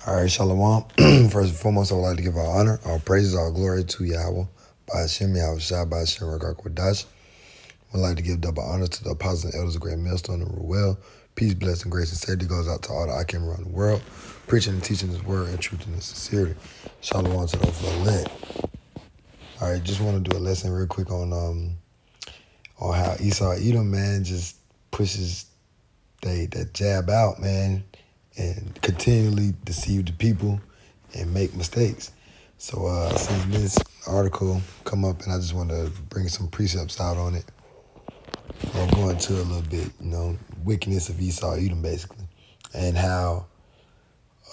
All right, Shalom. First and foremost, I would like to give all honor, all praises, all glory to Yahweh, by Hashem, Yahweh Shai, by Hashem, Rakar Kodash. I would like to give double honor to the apostles and elders of Great Millstone and Ruel. Peace, blessing, grace, and safety goes out to all the Akim around the world, preaching and teaching His word in truth and in sincerity. Shalom to those for elect. All right, just want to do a lesson real quick on how Esau Edom, man, just pushes that jab out, man, and continually deceive the people and make mistakes. So since this article come up, and I just want to bring some precepts out on it, and go into a little bit, wickedness of Esau Edom, basically, and how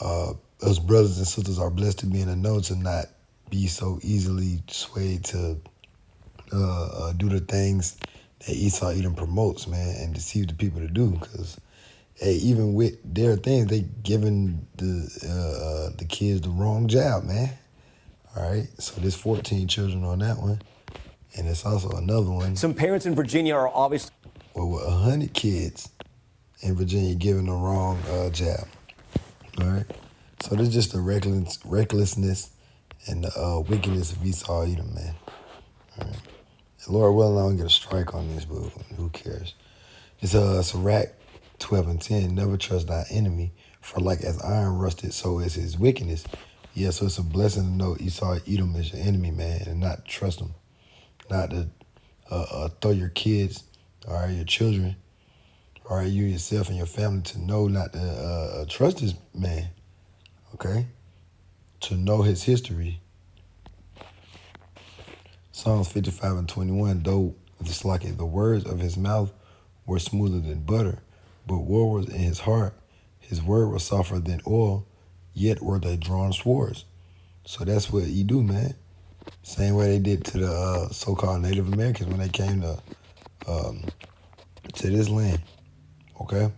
us brothers and sisters are blessed to be in the know to not be so easily swayed to do the things that Esau Edom promotes, man, and deceive the people to do, because hey, even with their things, they giving the kids the wrong job, man. All right, so there's 14 children on that one, and it's also another one. Some parents in Virginia are obviously with 100 kids in Virginia giving the wrong jab. All right, so there's just the recklessness and the wickedness of Esau Edom, man. All right, and Lord willing, I don't get a strike on this, but who cares? It's Sirach 12 and 10. Never trust thy enemy, for like as iron rusted, so is his wickedness. Yeah, so it's a blessing to know Esau Edom is your enemy, man, and not trust him. Not to throw your kids, all right, your children, all right, you yourself and your family to know not to trust this man, okay? To know his history. Psalms 55 and 21, though just like the words of his mouth were smoother than butter, but war was in his heart. His word was softer than oil, yet were they drawn swords. So that's what you do, man. Same way they did to the so-called Native Americans when they came to this land, okay?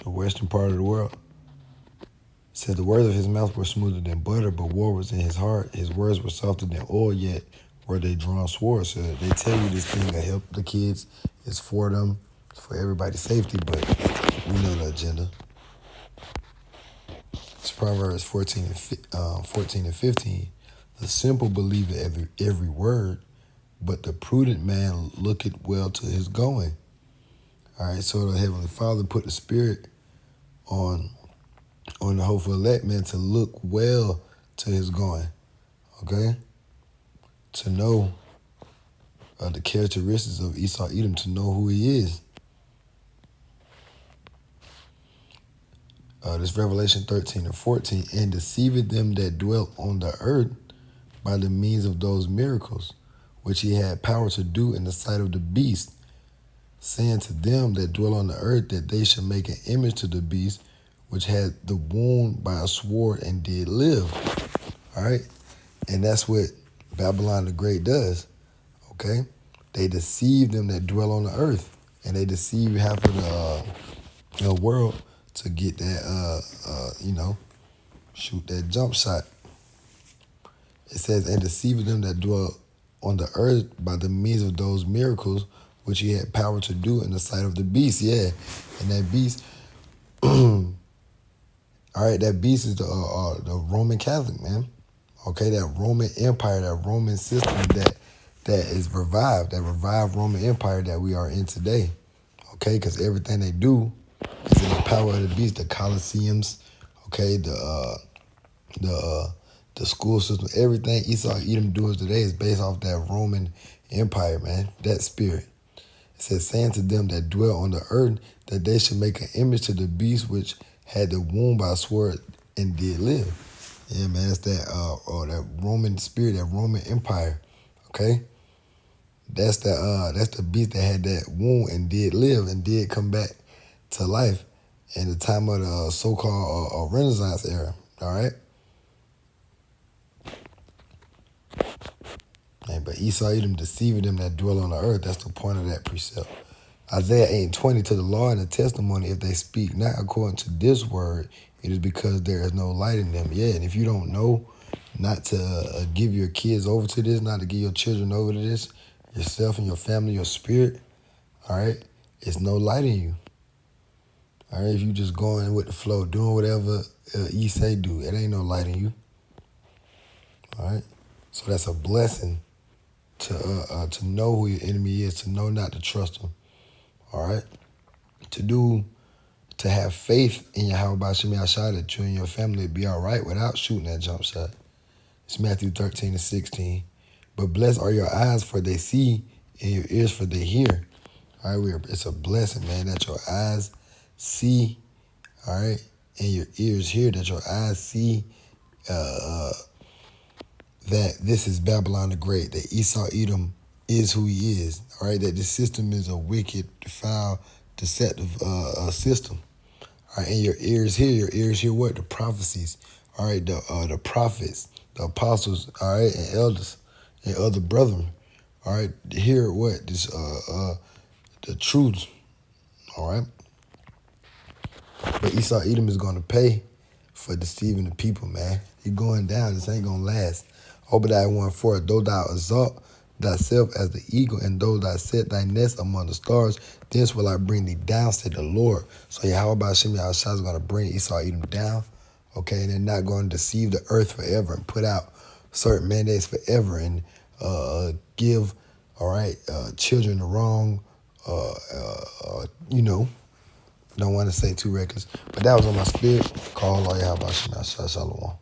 The western part of the world. Said the words of his mouth were smoother than butter, but war was in his heart. His words were softer than oil, yet were they drawn swords. So they tell you this thing to help the kids. It's for them. It's for everybody's safety, but we know the agenda. It's Proverbs 14 and 15. The simple believeth every word, but the prudent man looketh well to his going. All right, so the Heavenly Father put the Spirit on the hopeful elect, man, to look well to his going, okay? To know the characteristics of Esau Edom, to know who he is. This Revelation 13 and 14, and deceived them that dwelt on the earth by the means of those miracles, which he had power to do in the sight of the beast, saying to them that dwell on the earth that they should make an image to the beast, which had the wound by a sword and did live. All right? And that's what Babylon the Great does, okay? They deceive them that dwell on the earth, and they deceive half of the world to get that, shoot that jump shot. It says, and deceive them that dwell on the earth by the means of those miracles which he had power to do in the sight of the beast. Yeah, and that beast, all right, that beast is the Roman Catholic, man. Okay, that Roman Empire, that Roman system that is revived, that revived Roman Empire that we are in today. Okay, because everything they do is in the power of the beast, the Colosseums, okay, the school system, everything Esau Edom doing today is based off that Roman Empire, man, that spirit. It says, saying to them that dwell on the earth that they should make an image to the beast which had the wound by a sword and did live. Yeah, man, it's that Roman spirit, that Roman Empire, okay? That's the beast that had that wound and did live and did come back to life in the time of the so-called Renaissance era, all right? But Esau Edom deceiving them that dwell on the earth. That's the point of that precept. Isaiah 8:20, to the law and the testimony, if they speak not according to this word, it is because there is no light in them. Yeah, and if you don't know not to give your kids over to this, not to give your children over to this, yourself and your family, your spirit, all right, it's no light in you. All right, if you just going with the flow, doing whatever you say do, it ain't no light in you. All right, so that's a blessing to know who your enemy is, to know not to trust him. All right, to have faith in Yahweh Shem Yahshua that you and your family be all right without shooting that jump shot. It's Matthew 13-16. But blessed are your eyes for they see, and your ears for they hear. All right, it's a blessing, man, that your eyes see, all right, and your ears hear, that your eyes see that this is Babylon the Great, that Esau Edom is who he is, all right, that this system is a wicked, foul, deceptive system. All right, and your ears hear what? The prophecies, all right, the prophets, the apostles, all right, and elders and other brethren, all right, hear what? This the truth, all right? But Esau Edom is going to pay for deceiving the people, man. You're going down. This ain't going to last. Obadiah 1:4, though thou exalt thyself as the eagle, and though thou set thy nest among the stars, thence will I bring thee down, said the Lord. So Yahweh Shem Yahshua is going to bring Esau Edom down, okay? And they're not going to deceive the earth forever and put out certain mandates forever and give, all right, children the wrong, don't want to say too reckless. But that was on my spirit. Call all Yahweh Shem Yahshua Shalom.